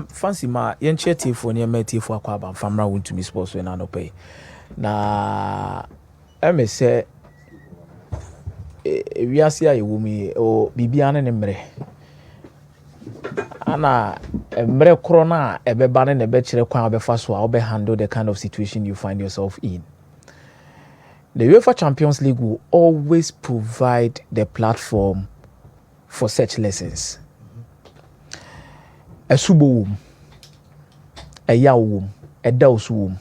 Fancy ma yenche tifo ni eme tifo akwa aba famra won't me sports we na no pay. Na eme se wiase aye wumi o bibia ne mre. Ana mre kro na ebeba ne be kire kwan obefa so a obe handle the kind of situation you find yourself in. The UEFA Champions League will always provide the platform for such lessons. A subo a yaw a douse womb.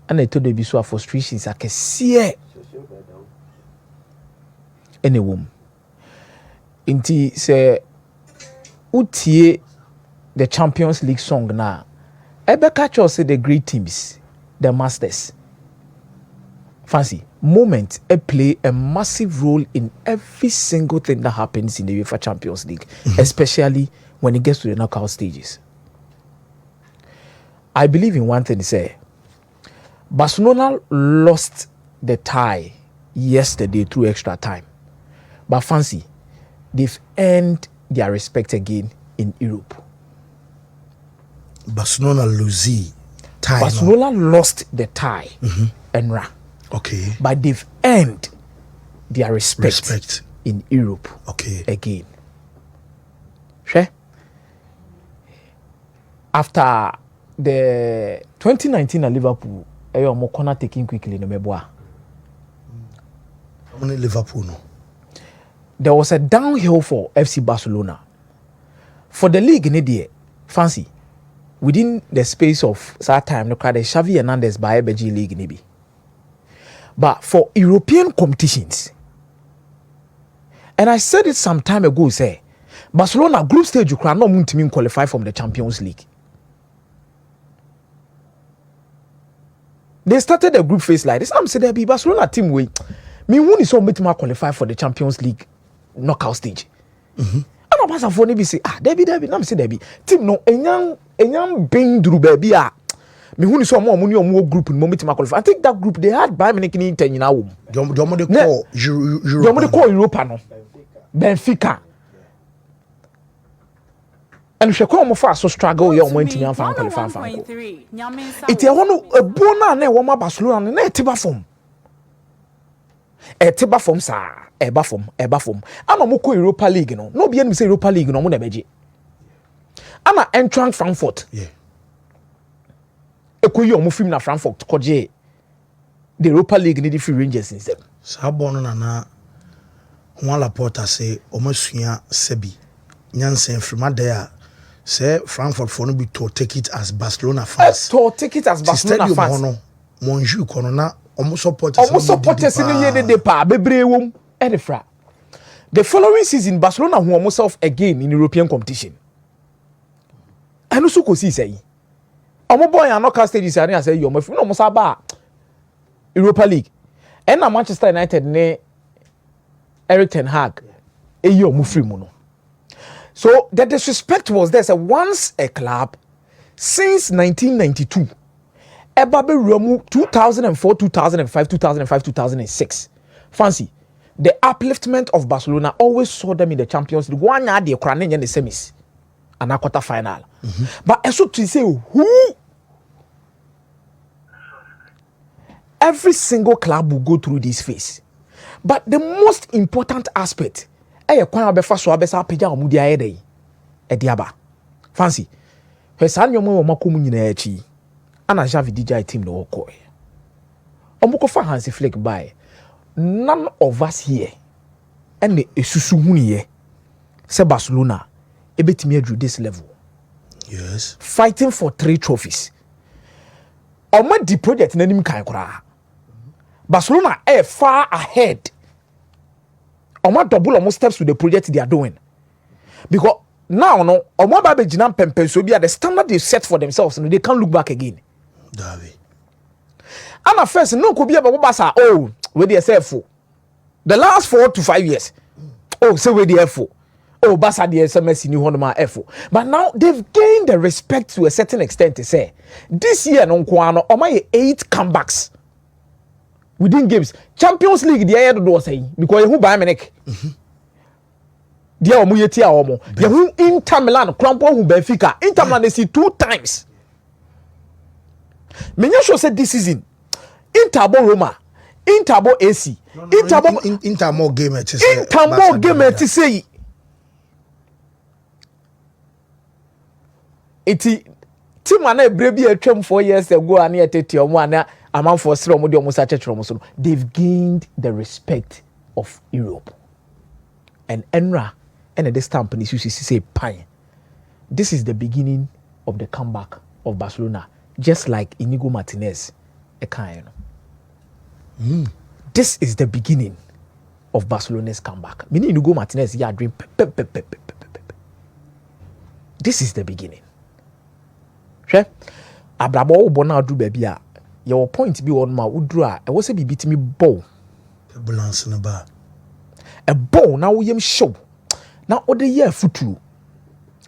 And I told the visual frustrations I can see any womb. Inti say utie the Champions League song now. Ebe catch us the great teams, the masters. Fancy moment play a massive role in every single thing that happens in the UEFA Champions League, especially when it gets to the knockout stages. I believe in one thing, say Barcelona lost the tie yesterday through extra time. But fancy, they've earned their respect again in Europe. Barcelona lose tie. Barcelona lost the tie. Enra. Okay. But they've earned their respect in Europe. Okay. Again. Sure. After the 2019 at Liverpool, mo corner taking quickly no meboa. How many Liverpool no? There was a downhill for FC Barcelona. For the league in the fancy within the space of that time no crowd Xavi Hernandez by BG league maybe. But for European competitions, and I said it some time ago, say Barcelona group stage you can not qualify from the Champions League. They started the group phase like this. I'm saying there be Barcelona team way. Me who is so much qualify for the Champions League knockout stage. I'm not for be say Debbie. I'm say Debbie team no enyang been through baby me who is so more money or more group in moment qualify. I think that group they had Bayern Munich in 10 now. They call Europa no. Benfica. And if you come for so struggle you want to me fan qualify fan. It e hono a bona na e wo ma Barcelona na e tiba form. E tiba form sa eba form. Ana mo ko Europa League no be any say Europa League no mo na beje. Ana Eintracht Frankfurt. Yeah. Ekoyi omo film na Frankfurt koje the Europa League need free Rangers instead. Sabono na Juan Laporta say omasua sebi nyansen frima there say Frankfurt for no be to take it as Barcelona fans. To take it as Barcelona fans. Hono monju kono na omo supporters ni ye de pa bebre wom e de fra. The following season Barcelona who almost self again in European competition. And also ko si say omo boy an knockout stages ani say yo mafi no mo saba Europa League. And na Manchester United ne Eric ten Hag e yo mo free mu no. So the disrespect was there. So once a club since 1992, Ebabe Remu 2004, 2005, 2006. Fancy the upliftment of Barcelona always saw them in the Champions League. One year they crowned in the semis and a quarter final. But also to say who every single club will go through this phase. But the most important aspect. Kwan abefa so abesa pagya omudi ayede ediaba fancy hwesa nyomo wo makomu nyina achi ana Xavi DJ team no okoe omukọ fa Hansi Flick by none of us here and esusu huniye se Barcelona ebetimi adru this level. Yes, fighting for 3 trophies omo di project nanim kan kora Barcelona far ahead. Omo double almost steps with the project they are doing. Because now no omo ba be jinam pempen so be the standard they set for themselves and they can't look back again. Davi. And first no could be about Barca where they say for the last 4 to 5 years. Say where they for. Barca the SMS new honma effort. But now they've gained the respect to a certain extent to say this year no kwano omo 8 comebacks. Within games, Champions League, the air do say because who Bayern Munich. dia omo yeti a omo ye hu Inter Milan krampo hu Benfica Inter Milan see 2 times menya sure say this season Inter bo Roma Inter bo AC Inter more game it is Inter more game it is say iti team ana ebrebi atwam 4 years ago ana yetete omo ana amanfo sere omo de omo sa chechero omo so they've gained the respect of Europe and Enra and the stamp is used to say pine. This is the beginning of the comeback of Barcelona, just like Inigo Martinez This is the beginning of Barcelona's comeback. Meaning Inigo Martinez yeah dream This is the beginning. Sure? Abrabo bona do baby a your point be on ma udru a e wo se bibi timi ball balance na ba a ball na wo yem show na ode ye futu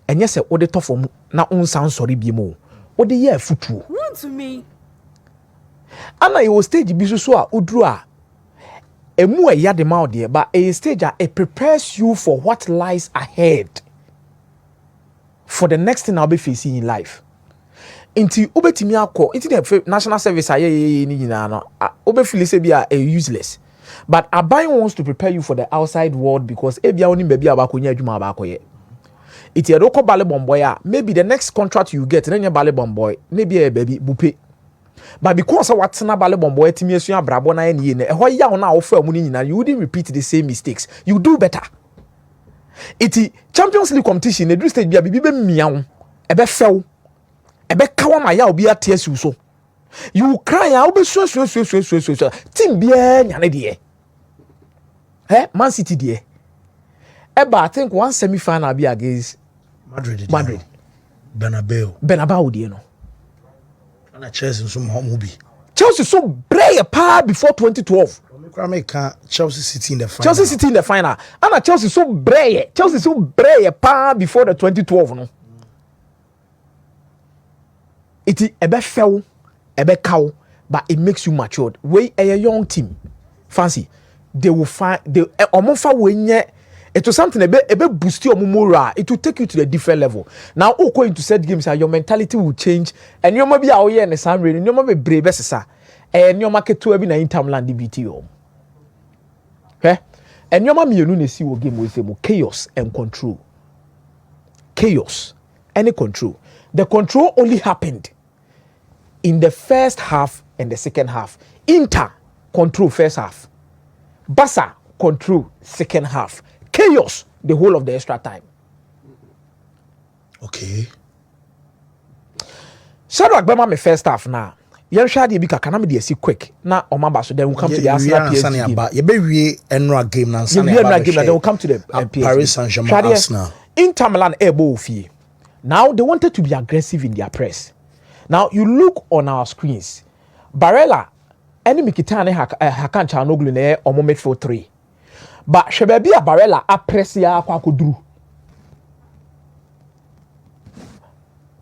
enye se ode to fom na unsan sori bi mo ode ye futu run to me ana you stage bi so a udru a emu e yade ma ode ba a stage a it prepares you for what lies ahead for the next thing I'll be facing in life. Inti obetimi akọ inti the national service aye ni nyina no obefili se bia useless but Aban wants to prepare you for the outside world because ebia oni baby abakonya adwuma abakoye iti edoko bale bomboy a maybe the next contract you get na nya bale bomboy maybe a baby bupe but because what na bale bomboy timi asua brabo na ye ne eho ya wo na wo fa mu ni nyina you wouldn't repeat the same mistakes, you do better. Iti Champions League competition edu stage bia bibi be miawo ebe few ebe kawa ma ya obi atiesu so you cry ya obi so team bia nyane de Man City de eba I think one semi final be against Madrid Bernabeu de no na Chelsea so mo bi Chelsea so brave pa before 2012 Chelsea City in the final. Chelsea City in the final. And Chelsea so brave pa before the 2012 no. It is ebe fell, ebe cow, but it makes you matured. We a young team. Fancy. They will find the omofa wenye it was something ebe boost your morale. It will take you to a different level. Now going to set games your mentality will change and you might be out here in the sun rain, you might be brave sir. And your market to every na Inter Milan DBT. And your mama you know see what game we say chaos and control. Chaos and control. The control only happened in the first half and the second half. Inter control first half. Barca control second half. Chaos the whole of the extra time. Okay. Shadow Bema me first half now. Yen shade bi kaka na me de asi quick na omaba so then we come to the Arsenal PSG game. You be we Enra game na Sunday Enra game then we come to the PSG. Paris Saint-Germain Arsenal. Inter Milan ebo fie. Now they wanted to be aggressive in their press. Now you look on our screens. Barella any Mkhitaryan Hakan Çalhanoğlu ne omo midfield 3. But shebebi a Barella a press ya kwa koduru.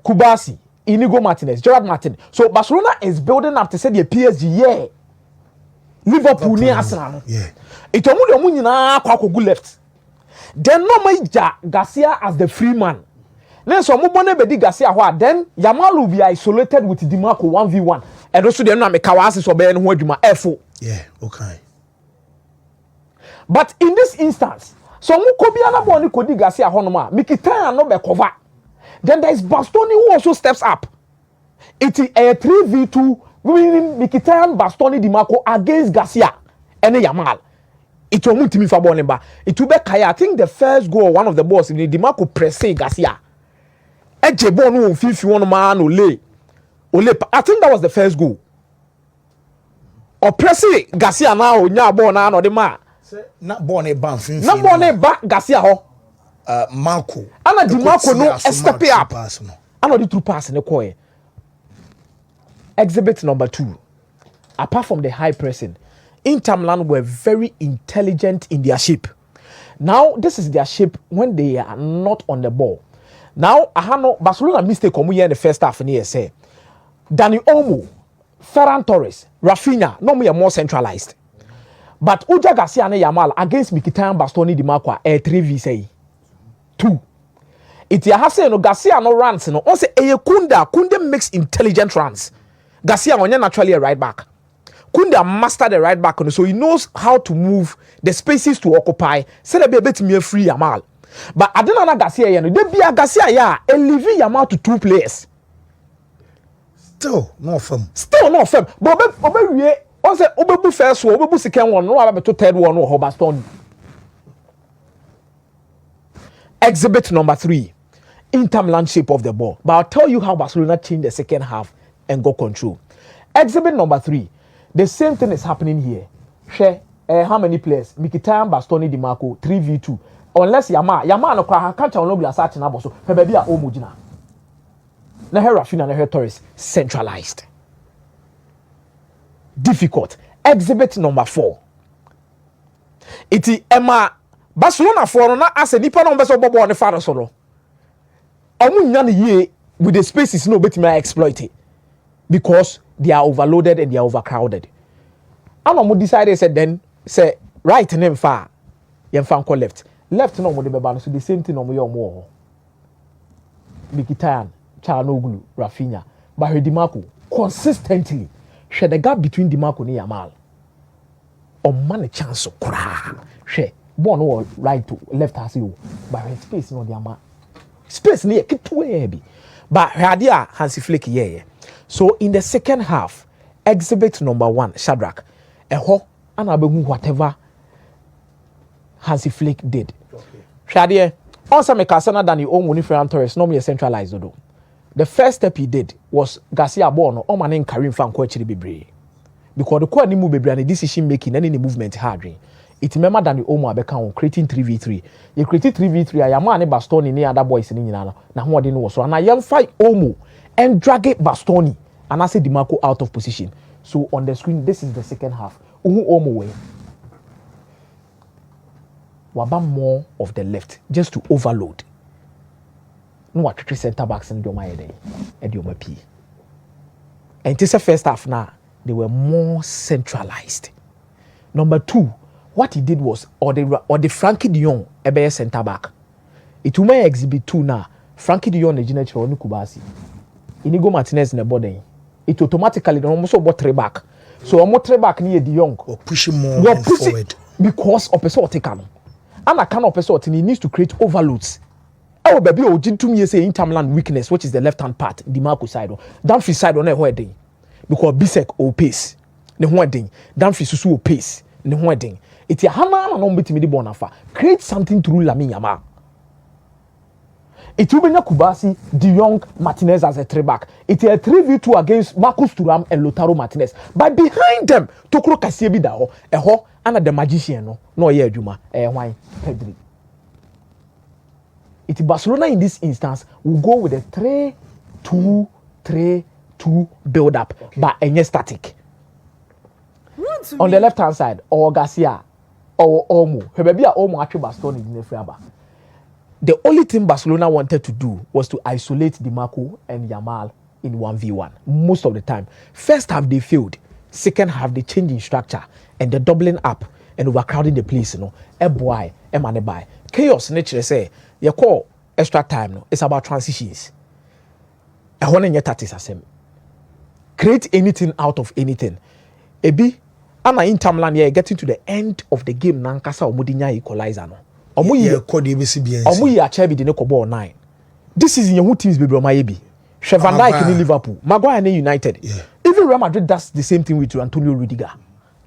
Kubasi Inigo Martinez, Gerard Martin. So Barcelona is building up to say the PSG, yeah. Liverpool near Arsenal. Yeah. It omu nyina kwa kogu left. Then no major Garcia as the free man. Then so omu bone bedi Garcia hwa. Then Yamal will be isolated with Dimarco 1v1. And also they no make kawase so be no adwuma F4. Yeah, okay. But in this instance, so omu ko bia na bone kodi Garcia ho no ma. Mkhitaryan no be cover. Then there is Bastoni who also steps up. It is a 3v2 winning Mkhitaryan, Bastoni, Dimarco against Garcia and Yamal. It will move for Bonnemba. It will be Kaya. I think the first goal, one of the balls, in the Dimarco pressing Garcia. Ejebonu 51 man Ole. I think that was the first goal. Or pressing Garcia now, Nyabo now, or the man. Not born a ban. Not born a back Garcia ho. Marco. Ana Dimarco no step up. Ana the two pass in the coin. Exhibit number 2. Apart from the high pressing, Inter Milan were very intelligent in their shape. Now this is their shape when they are not on the ball. Now Barcelona mistake come here in the first half and say Dani Olmo, Ferran Torres, Rafinha, no more centralized. But Uja Garcia and Yamal against Mkhitaryan, Bastoni, Dimarco 3v say. 2. Iti ahase no Garcia no runs no. On say Kunde makes intelligent runs. Garcia onye naturally a right back. Kunde mastered the right back, so he knows how to move the spaces to occupy. Say the bit me free Yamal. But I don't know Garcia no. They be a Garcia ya elevate Yamal to 2 players. Still no firm. But we on say obebu first one, obebu second one, no about to third one or Hobaston. Exhibit number 3. Interland shape of the ball. But I'll tell you how Barcelona changed the second half and got control. Exhibit number 3. The same thing is happening here. Share how many players? Mkhitaryan, Bastoni, Di Marco, 3v2. Unless Yama no kwa can't no be search na boso. Fe baby a omujina. Na her Rafinha na her Torres centralized. Difficult. Exhibit number 4. Iti Emma Barcelona for na as a nipa no be so bobo on the father solo. Omu nya ye with the spaces no betimi exploit it because they are overloaded and they are overcrowded. And omu decided said then say right name far yemfa nko left no mo de beba no so the same thing omu ye omu Mkhitaryan, Çalhanoğlu, Rafinha, but Di Marco consistently share the gap between Di Marco and Yamal. Man a chance of cry. Share born or right to left as you, but space no Yamal. Space near keep too heavy. But Radia Hansi Flick yeah. So in the second half, exhibit number 1, Shadrach, and whatever Hansi Flick did. Shadia, also make Casana than your own Winifred Torres, no me centralized though. The first step he did was Garcia Bono, or man Karim Fan Coaching Bibre. Because the core move be and decision making and any movement hard. It remember than the Omo Abeka creating 3v3. You created 3v3, I am an Bastoni near other boys in Inana. Now what didn't was so and I am fight Omo and drag it Bastoni and I say Di Marco out of position. So on the screen, this is the second half. Omo way. Waba more of the left just to overload. No what 3 center backs in Dioma Ede and Dioma P. And this first half now, they were more centralized. Number 2, what he did was or the Frankie de Jong ebe center back. It will may exhibit 2 now. Frankie de Jong Ejina Chironi Kubasi. Inigo Martinez in the body. It automatically almost about 3 back. So almost 3 back near de Jong. Or pushing more forward. Because of a sort of take and a kind of person he needs to create overloads. Oh baby, oh did 2 years say interland weakness, which is the left hand part, Di Marco side. Danfrey side on a wedding. Because Bisek o pace. The wedding. Danfrey Susu o pace. The wedding. It's a hammer and on between the bonafa. Create something through Lamine Yamal. It will be Kubasi, De Jong, Martinez as a 3 back. It's a 3v2 against Marcus Thuram and Lautaro Martinez. But behind them, Tokro Kasiebi Dao, and the magician no yeah Juma, why Pedri. It's Barcelona in this instance will go with a 3-2-3-2 build up, but any static. On the left hand side, or Garcia, or Omo. Omo actually Bastoni in the Fraba. The only thing Barcelona wanted to do was to isolate Di Marco and Yamal in 1v1 most of the time. First half they failed. Second half they changed in structure and they're doubling up and overcrowding the place. Boy, chaos nature say you call extra time. No, it's about transitions. I want to get that create anything out of anything. Ebi, I'm in Tamland here getting to the end of the game. Nankasa Omudinya equalizer no. This is your teams baby Mayebi. Van Dijk in Liverpool, Maguire in United. Yeah. Even Real Madrid does the same thing with Antonio Rudiger.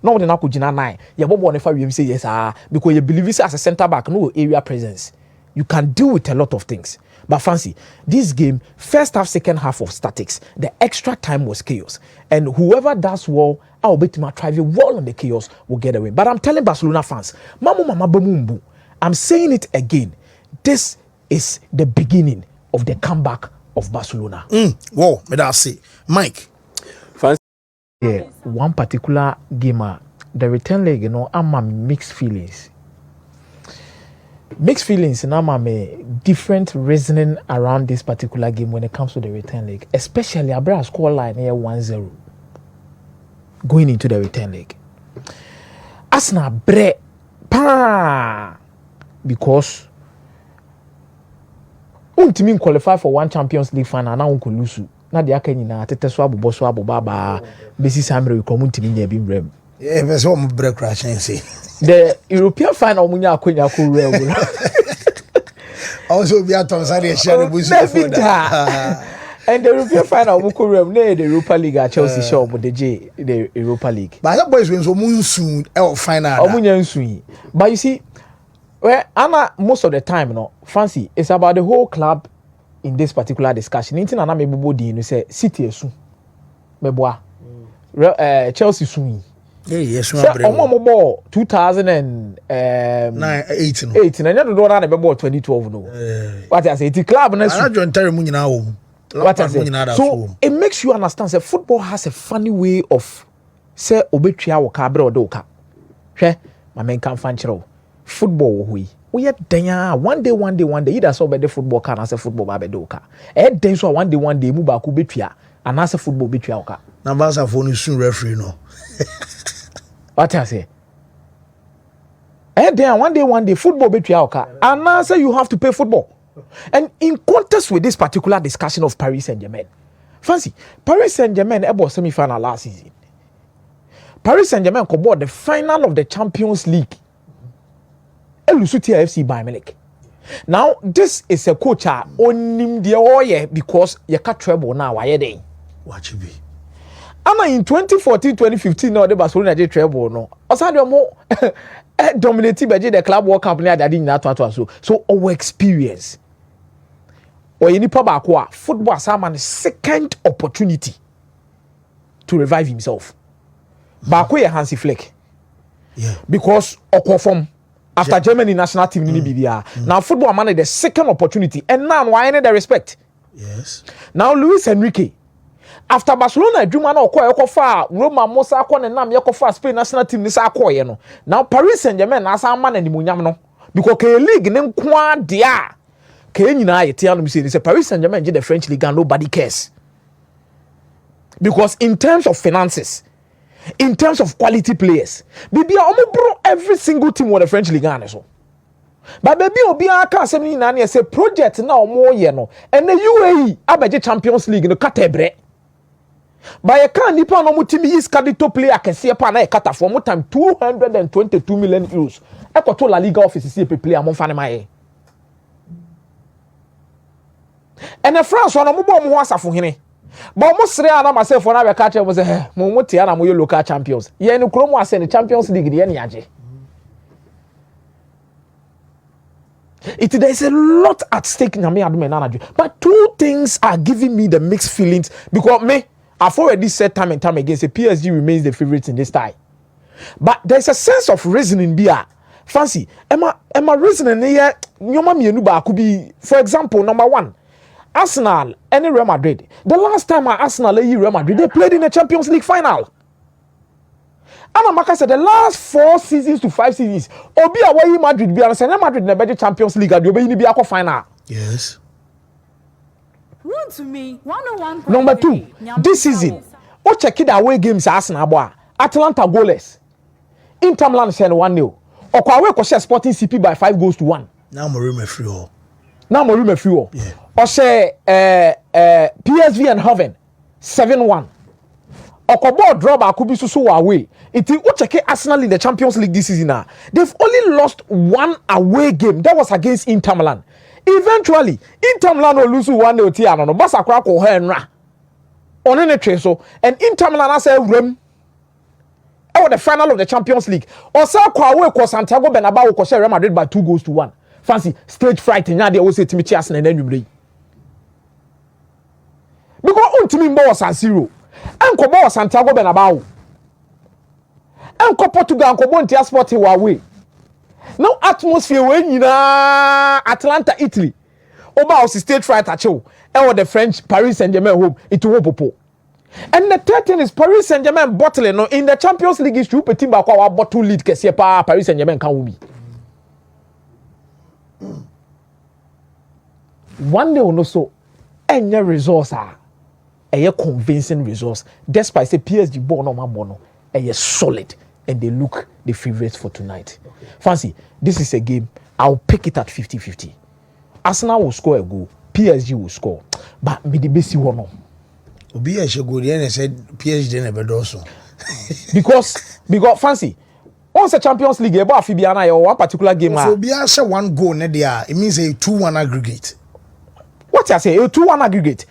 No, they're not going to 9. You bobo on you say yes, because you believe it as a centre back, no area presence. You can deal with a lot of things. But fancy, this game, first half, second half of statics, the extra time was chaos. And whoever does well, I'll bet him try well on the chaos will get away. But I'm telling Barcelona fans, Mama Bamumbu, I'm saying it again. This is the beginning of the comeback of Barcelona. Whoa, may I say, Mike. Yeah, one particular gamer, the return leg, I'm mixed feelings. Mixed feelings, and I'm a different reasoning around this particular game when it comes to the return leg, especially Abra score line here 1-0 going into the return leg. Asna bre pa because untimi qualify for one Champions League final na unko lose na de aka nyina tete so abobo so abobaba besi samre ko untimi nya bi mbrem be so mo break crash say the European final munya akonya ko real also be atom say share the busu for that. And the European final muko real na the Europa League at Chelsea show but the Europa League but that boys when so soon final omunya nsu but you see well Anna most of the time no fancy it's about the whole club in this particular discussion anything na mebobo din no say City esu meboa Chelsea su yes so omo ball 2008 na nyado do na ball 2012 no what I say the club na su I join Terry mu nyina wo what I say so it makes you understand say football has a funny way of say obetwia wo ka bre odoka hwe ma men kan fan kire football wo hui we yet danya one day either so be the football can as a football ba be doka den so one day mu ba ko betwia and as a football betwia oka na Barca for no soon referee no what I say then one day football betwia oka and now say you have to pay football. And in context with this particular discussion of Paris Saint-Germain, fancy Paris Saint-Germain about semi-final last season. Paris Saint-Germain could board the final of the Champions League. Elusuti FC Bayern Munich. Now this is a coach on him the oye because you can't treble now. Why they? What you be? And in 2014-2015 now the Barcelona did treble no. Aside more dominated by the club World Cup that didn't that so our experience. Or any paba football as a second opportunity to revive himself. Bakwe Hansi Flick. Yeah. Because Okofom after Germany national team in BBR. Now football man the second opportunity and now why any the respect? Yes. Now Luis Enrique after Barcelona Juma na okofa Roma Mosa ko ne nam yekofa Spain national team ni sa akoye no. Now Paris Saint-Germain na asa man animunyam no because ke league ne nko dia ke nyina yete anu say Paris Saint-Germain the French league and nobody cares. Because in terms of finances, in terms of quality players, baby bro every single team with the French league and so. But baby obi aka asem ni na say project na omo ye no and the UAE abeje Champions League no katebre. But you can't nipa no mutimi is kadito player kese pa na e kata for more time 222 million euros. E ko to La Liga office see pe player mo fa ne maye. And the France one mo bo mo ho asafo hene. But mo sere ana myself for na be catch mo say mo tia na mo ye local champions. Ye no kro mo ase the Champions League de ye ne age. There is a lot at stake in me and but two things are giving me the mixed feelings because me I've already said time and time again say PSG remains the favorite in this tie. But there's a sense of reasoning here. Fancy, Emma reasoning here nyoma mienu ba could be for example number one Arsenal and Real Madrid. The last time Arsenal and Real Madrid they played in the Champions League final. And Maka said the last 4 seasons to 5 seasons, Obi away Madrid be and Real Madrid in the Champions League and Obi ni be aqua final. Yes. Run to me 101. Number 2, this season, o check it away games Arsenal boy. Atlanta goalless. Inter Milan send 1-0. Okwa away ko share Sporting CP by 5-1. Now mo room free all. Yeah. O say PSV and Hoven 7-1. Okobo draw ba kubi susu away. It o check Arsenal in the Champions League this season now. They've only lost 1 away game. That was against Inter Milan. Eventually, Inter Milan will lose 1-0 ti ano no. Barca kra ko ho enra. Onene twe so and Inter Milan as a room. The final of the Champions League. Osa kwa away ko Santiago Bernabeu ko share Real Madrid by 2-1. Fancy stage fright nya dey o say timi Arsenal na nwumre. Because untimi mbo San Siro. Enko bo Santiago Bernabeu. Enko Portugal enko bo Ntia Sport away. No atmosphere we nyina Atlanta Italy. Oba o stage fright achew. E the French Paris Saint-Germain home it wo popo. And the third thing is Paris Saint-Germain bottling no in the Champions League is super team ba kwa bottle lead kese pa Paris Saint-Germain kan wumi. One day no so any resource a convincing resource despite say PSG ball no man no a solid and they look the favorites for tonight. Okay. Fancy, this is a game I'll pick it at 50-50. Arsenal will score a goal. PSG will score. But me the best one no. Obi a go there and said PSG never do so. because fancy. Once a Champions League, about Fibiana or one particular game. So Obi a say one goal ne there. It means a 2-1 aggregate. What I say, a 2-1 aggregate.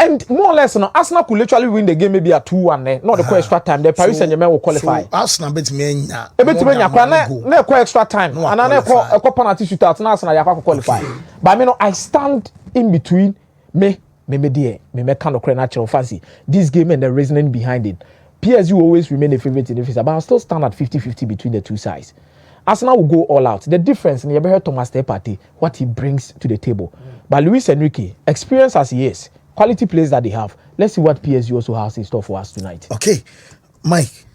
And more or less, no, Arsenal could literally win the game maybe a 2-1, not the extra time. The Paris Saint-Germain will qualify. So Arsenal bet me na. No extra time. And I a penalty shootout. Now Arsenal will qualify. But I mean, I stand in between me kind of natural fancy. This game and the reasoning behind it. PSG will always remain a favorite in the future, but I'll still stand at 50-50 between the two sides. Arsenal will go all out. The difference in the heard Thomas Partey, what he brings to the table. But Luis Enrique, experience as he is, quality players that they have. Let's see what PSG also has in store for us tonight. Okay, Mike.